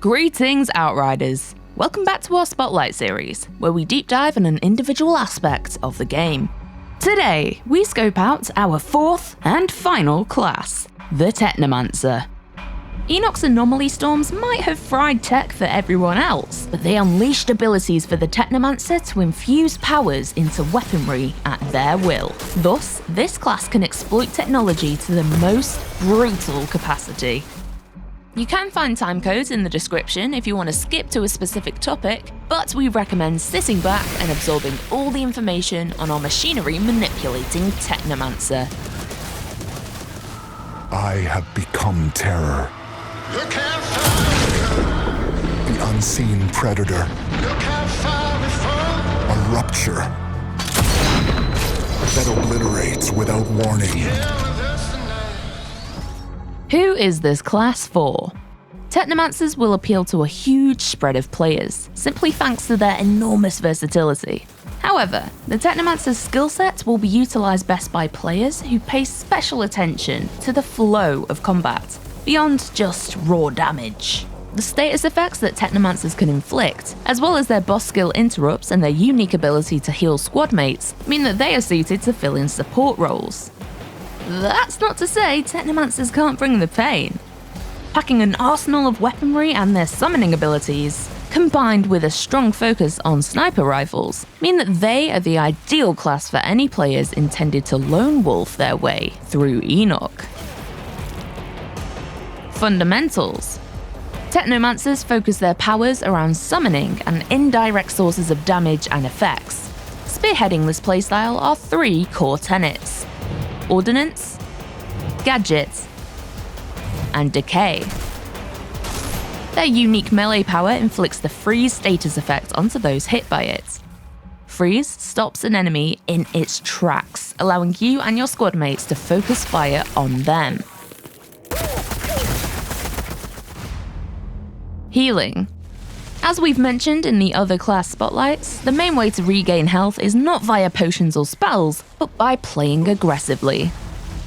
Greetings, Outriders! Welcome back to our Spotlight series, where we deep dive on an individual aspect of the game. Today, we scope out our fourth and final class, the Technomancer. Enoch's anomaly storms might have fried tech for everyone else, but they unleashed abilities for the Technomancer to infuse powers into weaponry at their will. Thus, this class can exploit technology to the most brutal capacity. You can find timecodes in the description if you want to skip to a specific topic, but we recommend sitting back and absorbing all the information on our machinery manipulating Technomancer. I have become terror. Look how far we've The unseen predator. come. Look how far we've fallen. A rupture that obliterates without warning. Here with us tonight. Who is this class for? Technomancers will appeal to a huge spread of players, simply thanks to their enormous versatility. However, the Technomancer's skill set will be utilised best by players who pay special attention to the flow of combat, beyond just raw damage. The status effects that Technomancers can inflict, as well as their boss skill interrupts and their unique ability to heal squad mates, mean that they are suited to fill in support roles. That's not to say Technomancers can't bring the pain. Packing an arsenal of weaponry and their summoning abilities, combined with a strong focus on sniper rifles, mean that they are the ideal class for any players intended to lone wolf their way through Enoch. Fundamentals. Technomancers focus their powers around summoning and indirect sources of damage and effects. Spearheading this playstyle are three core tenets: Ordnance, Gadget, and Decay. Their unique melee power inflicts the Freeze status effect onto those hit by it. Freeze stops an enemy in its tracks, allowing you and your squad mates to focus fire on them. Healing. As we've mentioned in the other class spotlights, the main way to regain health is not via potions or spells, but by playing aggressively.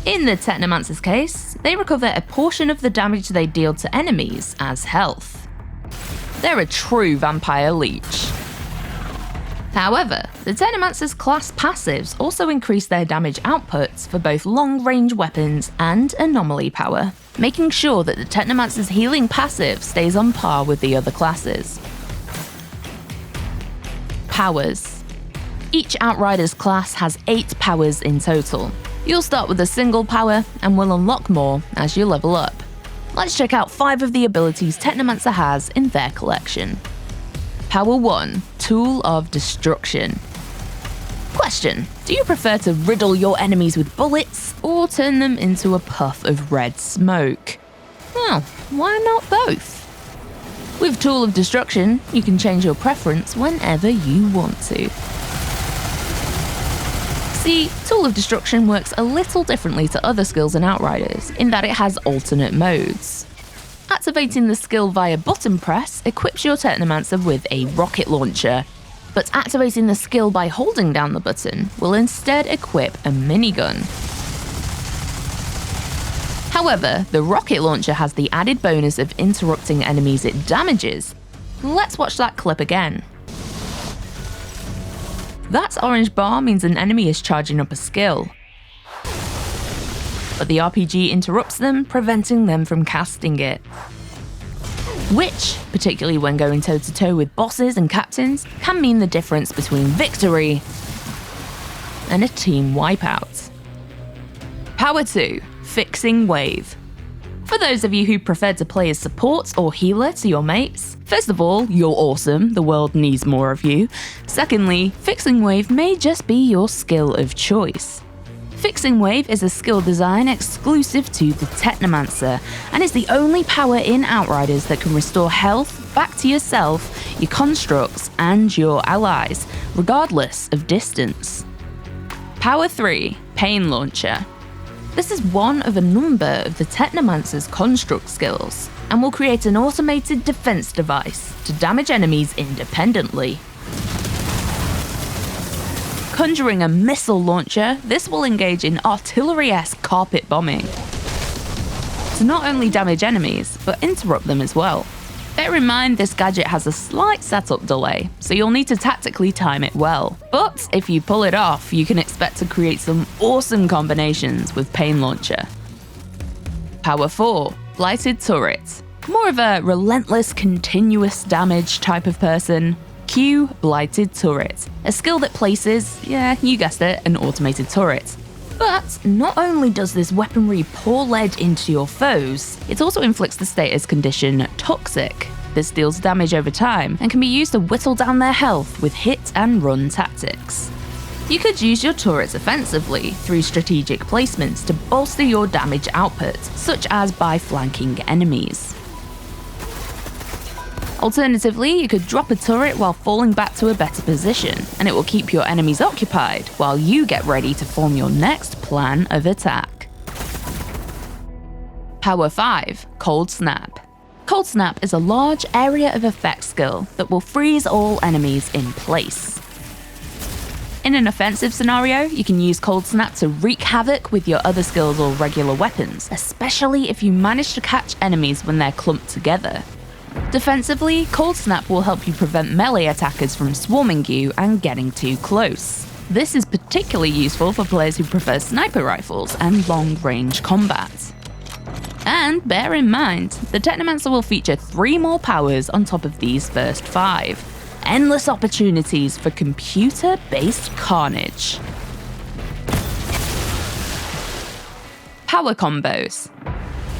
In the Technomancer's case, they recover a portion of the damage they deal to enemies as health. They're a true vampire leech. However, the Technomancer's class passives also increase their damage outputs for both long-range weapons and anomaly power, making sure that the Technomancer's healing passive stays on par with the other classes. Powers. Each Outriders class has 8 powers in total. You'll start with a single power and will unlock more as you level up. Let's check out 5 of the abilities Technomancer has in their collection. Power 1, Tool of Destruction. Question: do you prefer to riddle your enemies with bullets or turn them into a puff of red smoke? Well, why not both? With Tool of Destruction, you can change your preference whenever you want to. See, Tool of Destruction works a little differently to other skills in Outriders, in that it has alternate modes. Activating the skill via button press equips your Technomancer with a rocket launcher, but activating the skill by holding down the button will instead equip a minigun. However, the rocket launcher has the added bonus of interrupting enemies it damages. Let's watch that clip again. That orange bar means an enemy is charging up a skill, but the RPG interrupts them, preventing them from casting it. Which, particularly when going toe-to-toe with bosses and captains, can mean the difference between victory and a team wipeout. Power 2, Fixing Wave. For those of you who prefer to play as support or healer to your mates, first of all, you're awesome, the world needs more of you. Secondly, Fixing Wave may just be your skill of choice. Fixing Wave is a skill design exclusive to the Technomancer, and is the only power in Outriders that can restore health back to yourself, your constructs, and your allies, regardless of distance. Power 3, Pain Launcher. This is one of a number of the Technomancer's construct skills, and will create an automated defense device to damage enemies independently. Conjuring a missile launcher, this will engage in artillery-esque carpet bombing to not only damage enemies, but interrupt them as well. Bear in mind this gadget has a slight setup delay, so you'll need to tactically time it well. But if you pull it off, you can expect to create some awesome combinations with Pain Launcher. Power 4. Blighted Turret. More of a relentless, continuous damage type of person. Q Blighted Turret, a skill that places, yeah, you guessed it, an automated turret. But not only does this weaponry pour lead into your foes, it also inflicts the status condition Toxic. This deals damage over time and can be used to whittle down their health with hit and run tactics. You could use your turrets offensively through strategic placements to bolster your damage output, such as by flanking enemies. Alternatively, you could drop a turret while falling back to a better position, and it will keep your enemies occupied while you get ready to form your next plan of attack. Power 5. Cold Snap. Cold Snap is a large area of effect skill that will freeze all enemies in place. In an offensive scenario, you can use Cold Snap to wreak havoc with your other skills or regular weapons, especially if you manage to catch enemies when they're clumped together. Defensively, Cold Snap will help you prevent melee attackers from swarming you and getting too close. This is particularly useful for players who prefer sniper rifles and long-range combat. And bear in mind, the Technomancer will feature 3 more powers on top of these first 5. Endless opportunities for computer-based carnage. Power combos.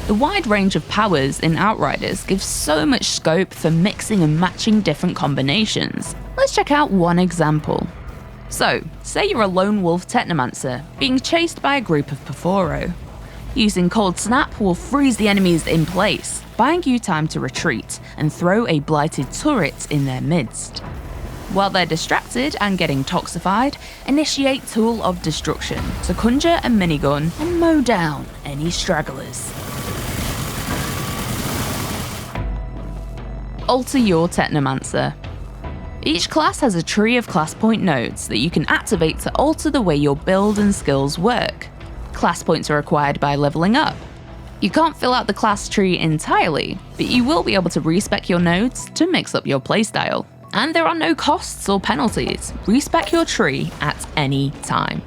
The wide range of powers in Outriders gives so much scope for mixing and matching different combinations. Let's check out one example. So, say you're a lone wolf Technomancer being chased by a group of Perforo. Using Cold Snap will freeze the enemies in place, buying you time to retreat and throw a blighted turret in their midst. While they're distracted and getting toxified, initiate Tool of Destruction to conjure a minigun and mow down any stragglers. Alter your Technomancer. Each class has a tree of class point nodes that you can activate to alter the way your build and skills work. Class points are acquired by leveling up. You can't fill out the class tree entirely, but you will be able to respec your nodes to mix up your playstyle. And there are no costs or penalties. Respec your tree at any time.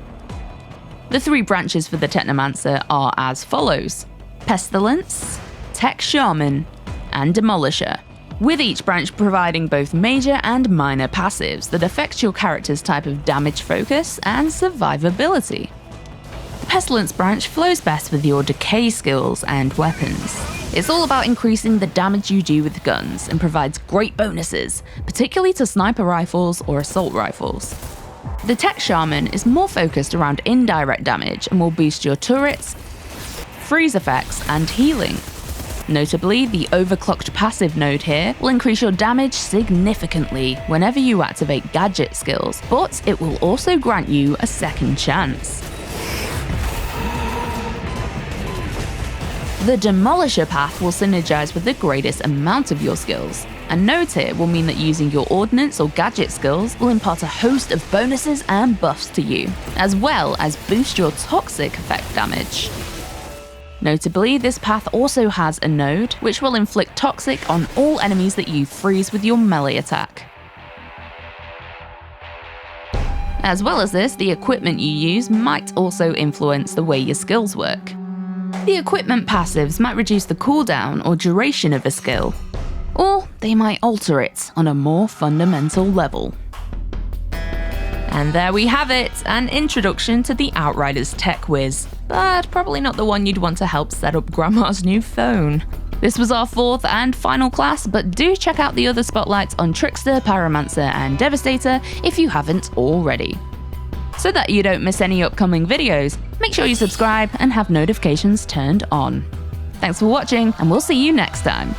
The 3 branches for the Technomancer are as follows: Pestilence, Tech Shaman, and Demolisher, with each branch providing both major and minor passives that affect your character's type of damage focus and survivability. The Pestilence branch flows best with your decay skills and weapons. It's all about increasing the damage you do with guns and provides great bonuses, particularly to sniper rifles or assault rifles. The Tech Shaman is more focused around indirect damage and will boost your turrets, freeze effects, and healing. Notably, the overclocked passive node here will increase your damage significantly whenever you activate gadget skills, but it will also grant you a second chance. The Demolisher path will synergize with the greatest amount of your skills, and node here will mean that using your ordnance or gadget skills will impart a host of bonuses and buffs to you, as well as boost your toxic effect damage. Notably, this path also has a node which will inflict toxic on all enemies that you freeze with your melee attack. As well as this, the equipment you use might also influence the way your skills work. The equipment passives might reduce the cooldown or duration of a skill, or they might alter it on a more fundamental level. And there we have it, an introduction to the Outriders tech whiz, but probably not the one you'd want to help set up Grandma's new phone. This was our 4th and final class, but do check out the other spotlights on Trickster, Pyromancer, and Devastator if you haven't already. So that you don't miss any upcoming videos, make sure you subscribe and have notifications turned on. Thanks for watching, and we'll see you next time.